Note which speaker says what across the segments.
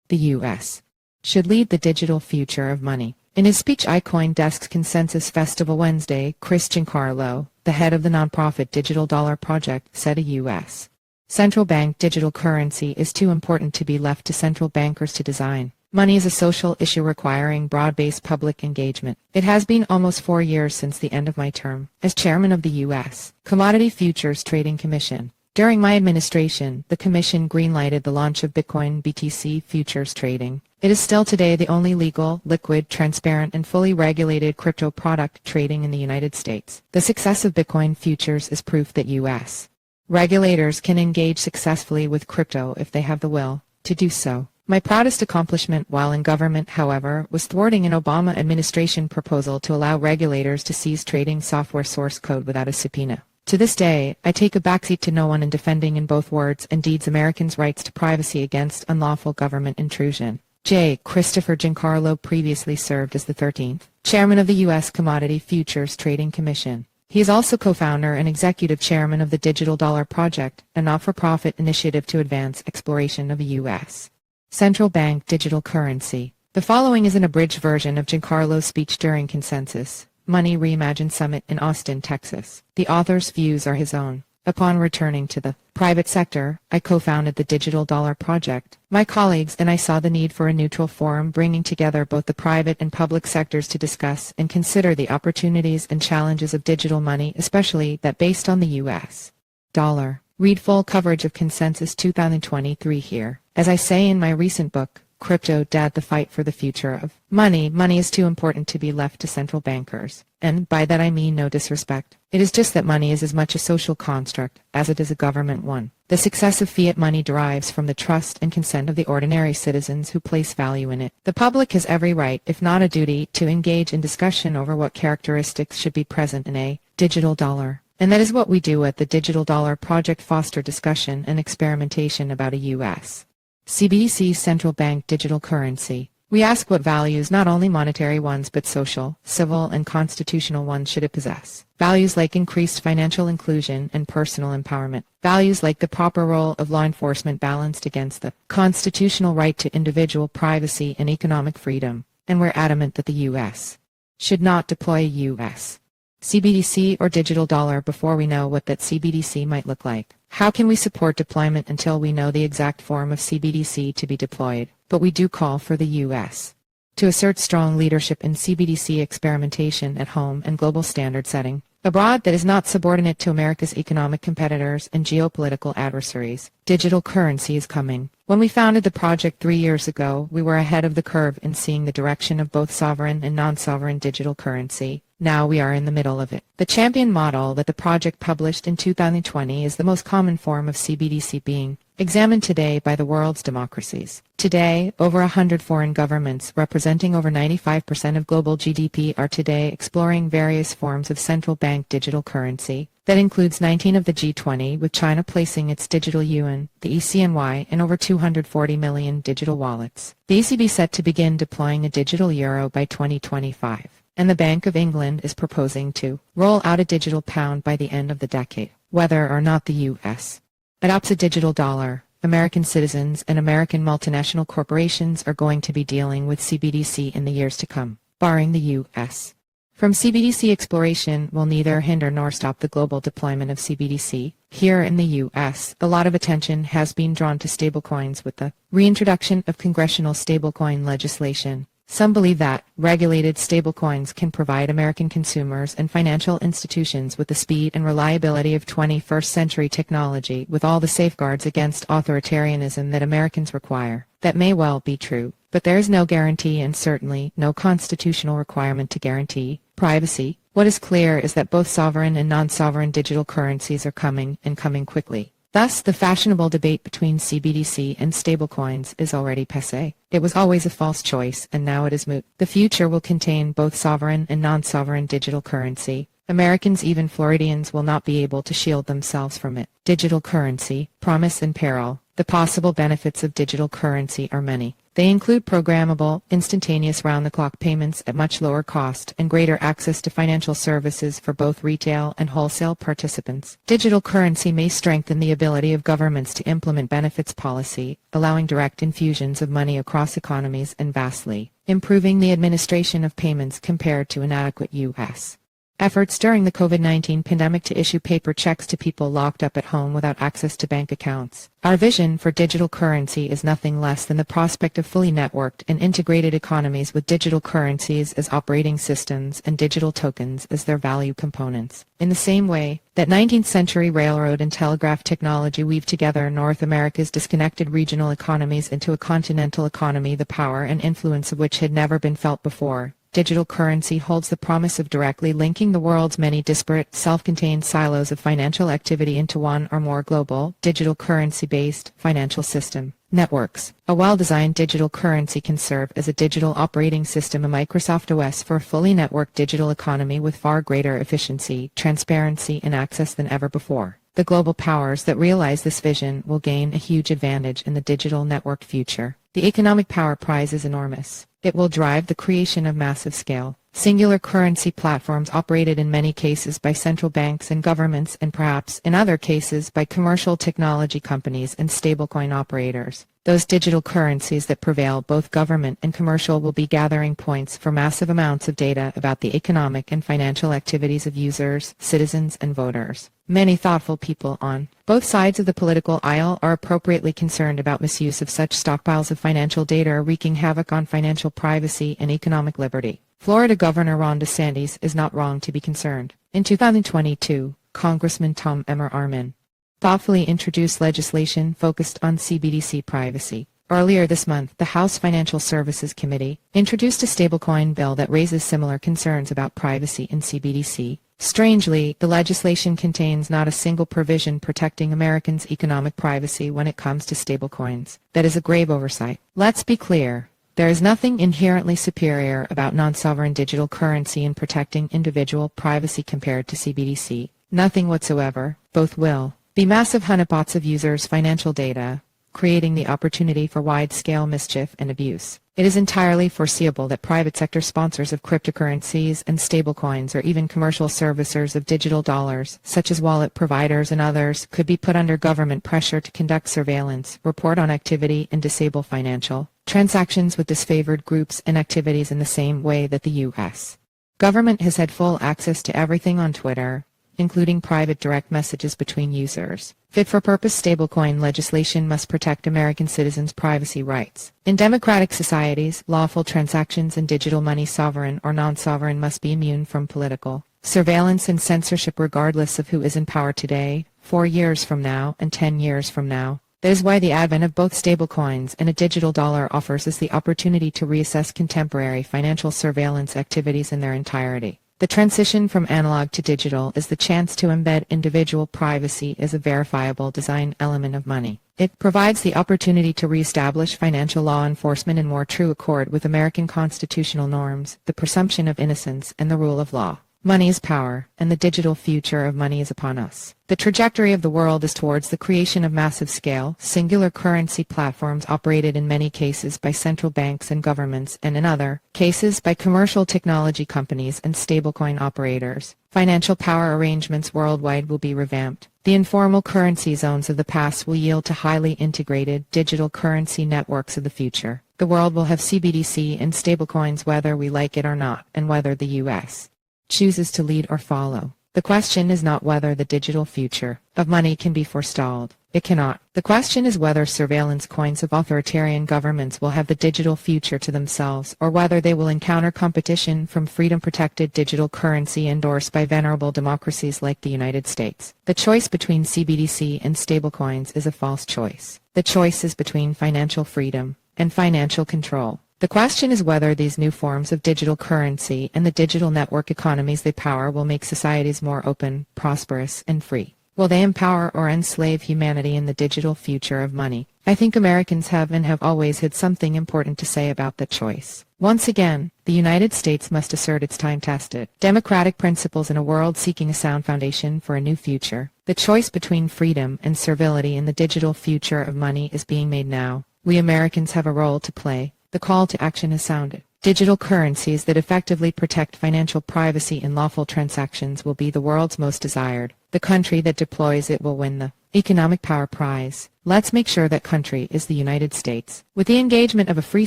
Speaker 1: the U.S. should lead the digital future of money. In his speech at CoinDesk's Consensus Festival Wednesday, Giancarlo, the head of the nonprofit Digital Dollar Project, said a U.S. central bank digital currency is too important to be left to central bankers to design. Money is a social issue requiring broad-based public engagement. It has been almost 4 years since the end of my term as chairman of the U.S. Commodity Futures Trading Commission. During my administration, the Commission greenlighted the launch of Bitcoin BTC futures trading. It is still today the only legal, liquid, transparent, and fully regulated crypto product trading in the United States. The success of Bitcoin futures is proof that U.S. regulators can engage successfully with crypto if they have the will to do so. My proudest accomplishment while in government, however, was thwarting an Obama administration proposal to allow regulators to seize trading software source code without a subpoena. To this day, I take a backseat to no one in defending in both words and deeds Americans' rights to privacy against unlawful government intrusion. J. Christopher Giancarlo previously served as the 13th chairman of the U.S. Commodity Futures Trading Commission. He is also co-founder and executive chairman of the Digital Dollar Project, a not-for-profit initiative to advance exploration of a U.S. central bank digital currency. The following is an abridged version of Giancarlo's speech during Consensus Money Reimagined Summit in Austin, Texas. The author's views are his own. Upon returning to the private sector, I co-founded the Digital Dollar Project. My colleagues and I saw the need for a neutral forum bringing together both the private and public sectors to discuss and consider the opportunities and challenges of digital money, especially that based on the U.S. dollar. Read full coverage of Consensus 2023 here. As I say in my recent book, Crypto Dad, the Fight for the Future of Money. Money is too important to be left to central bankers. And by that I mean no disrespect. It is just that money is as much a social construct as it is a government one. The success of fiat money derives from the trust and consent of the ordinary citizens who place value in it. The public has every right, if not a duty, to engage in discussion over what characteristics should be present in a digital dollar. And that is what we do at the Digital Dollar Project: foster discussion and experimentation about a U.S. CBDC central bank digital currency. We ask what values, not only monetary ones but social, civil, and constitutional ones, should it possess. Values like increased financial inclusion and personal empowerment. Values like the proper role of law enforcement balanced against the constitutional right to individual privacy and economic freedom. And we're adamant that the U.S. should not deploy a U.S. CBDC or digital dollar before we know what that CBDC might look like. How can we support deployment until we know the exact form of CBDC to be deployed? But we do call for the U.S. to assert strong leadership in CBDC experimentation at home and global standard setting abroad that is not subordinate to America's economic competitors and geopolitical adversaries. Digital currency is coming. When we founded the project 3 years ago, we were ahead of the curve in seeing the direction of both sovereign and non-sovereign digital currency. Now we are in the middle of it. The champion model that the project published in 2020 is the most common form of CBDC being examined today by the world's democracies. Today, over 100 foreign governments representing over 95% of global GDP are today exploring various forms of central bank digital currency. That includes 19 of the G20, with China placing its digital yuan, the ECNY, and over 240 million digital wallets. The ECB set to begin deploying a digital euro by 2025. And the Bank of England is proposing to roll out a digital pound by the end of the decade. Whether or not the U.S. adopts a digital dollar, American citizens and American multinational corporations are going to be dealing with CBDC in the years to come, barring the U.S. from CBDC exploration will neither hinder nor stop the global deployment of CBDC. Here in the U.S., a lot of attention has been drawn to stablecoins with the reintroduction of congressional stablecoin legislation. Some believe that regulated stablecoins can provide American consumers and financial institutions with the speed and reliability of 21st century technology with all the safeguards against authoritarianism that Americans require. That may well be true, but there is no guarantee and certainly no constitutional requirement to guarantee privacy. What is clear is that both sovereign and non-sovereign digital currencies are coming and coming quickly. Thus, the fashionable debate between CBDC and stablecoins is already passé. It was always a false choice, and now it is moot. The future will contain both sovereign and non-sovereign digital currency. Americans, even Floridians, will not be able to shield themselves from it. Digital currency, promise and peril. The possible benefits of digital currency are many. They include programmable, instantaneous round-the-clock payments at much lower cost and greater access to financial services for both retail and wholesale participants. Digital currency may strengthen the ability of governments to implement benefits policy, allowing direct infusions of money across economies and vastly improving the administration of payments compared to inadequate U.S. efforts during the COVID-19 pandemic to issue paper checks to people locked up at home without access to bank accounts. Our vision for digital currency is nothing less than the prospect of fully networked and integrated economies with digital currencies as operating systems and digital tokens as their value components. In the same way that 19th century railroad and telegraph technology weave together North America's disconnected regional economies into a continental economy, the power and influence of which had never been felt before, digital currency holds the promise of directly linking the world's many disparate, self-contained silos of financial activity into one or more global, digital currency-based financial system networks. A well-designed digital currency can serve as a digital operating system, a Microsoft OS, for a fully networked digital economy with far greater efficiency, transparency, and access than ever before. The global powers that realize this vision will gain a huge advantage in the digital networked future. The economic power prize is enormous. It will drive the creation of massive-scale, singular currency platforms operated in many cases by central banks and governments, and perhaps in other cases by commercial technology companies and stablecoin operators. Those digital currencies that prevail, both government and commercial, will be gathering points for massive amounts of data about the economic and financial activities of users, citizens, and voters. Many thoughtful people on both sides of the political aisle are appropriately concerned about misuse of such stockpiles of financial data, wreaking havoc on financial privacy and economic liberty. Florida Governor Ron DeSantis is not wrong to be concerned. In 2022, Congressman Tom Emmer Armin thoughtfully introduced legislation focused on CBDC privacy. Earlier this month, the House Financial Services Committee introduced a stablecoin bill that raises similar concerns about privacy in CBDC. Strangely, the legislation contains not a single provision protecting Americans' economic privacy when it comes to stablecoins. That is a grave oversight. Let's be clear. There is nothing inherently superior about non-sovereign digital currency in protecting individual privacy compared to CBDC. Nothing whatsoever. Both will be massive honeypots of users' financial data, creating the opportunity for wide-scale mischief and abuse. It is entirely foreseeable that private sector sponsors of cryptocurrencies and stablecoins, or even commercial servicers of digital dollars, such as wallet providers and others, could be put under government pressure to conduct surveillance, report on activity, and disable financial transactions with disfavored groups and activities in the same way that the U.S. government has had full access to everything on Twitter, including private direct messages between users. Fit-for-purpose stablecoin legislation must protect American citizens' privacy rights. In democratic societies, lawful transactions in digital money, sovereign or non-sovereign, must be immune from political surveillance and censorship regardless of who is in power today, 4 years from now, and 10 years from now. That is why the advent of both stablecoins and a digital dollar offers us the opportunity to reassess contemporary financial surveillance activities in their entirety. The transition from analog to digital is the chance to embed individual privacy as a verifiable design element of money. It provides the opportunity to reestablish financial law enforcement in more true accord with American constitutional norms, the presumption of innocence, and the rule of law. Money is power, and the digital future of money is upon us. The trajectory of the world is towards the creation of massive-scale, singular currency platforms operated in many cases by central banks and governments, and in other cases by commercial technology companies and stablecoin operators. Financial power arrangements worldwide will be revamped. The informal currency zones of the past will yield to highly integrated digital currency networks of the future. The world will have CBDC and stablecoins whether we like it or not, and whether the U.S. chooses to lead or follow. The question is not whether the digital future of money can be forestalled. It cannot. The question is whether surveillance coins of authoritarian governments will have the digital future to themselves, or whether they will encounter competition from freedom-protected digital currency endorsed by venerable democracies like the United States. The choice between CBDC and stablecoins is a false choice. The choice is between financial freedom and financial control. The question is whether these new forms of digital currency and the digital network economies they power will make societies more open, prosperous, and free. Will they empower or enslave humanity in the digital future of money? I think Americans have and have always had something important to say about that choice. Once again, the United States must assert its time-tested democratic principles in a world seeking a sound foundation for a new future. The choice between freedom and servility in the digital future of money is being made now. We Americans have a role to play. The call to action has sounded. Digital currencies that effectively protect financial privacy in lawful transactions will be the world's most desired. The country that deploys it will win the economic power prize. Let's make sure that country is the United States. With the engagement of a free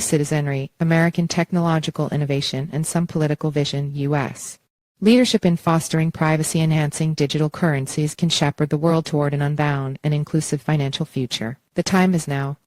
Speaker 1: citizenry, American technological innovation, and some political vision, U.S. leadership in fostering privacy-enhancing digital currencies can shepherd the world toward an unbound and inclusive financial future. The time is now.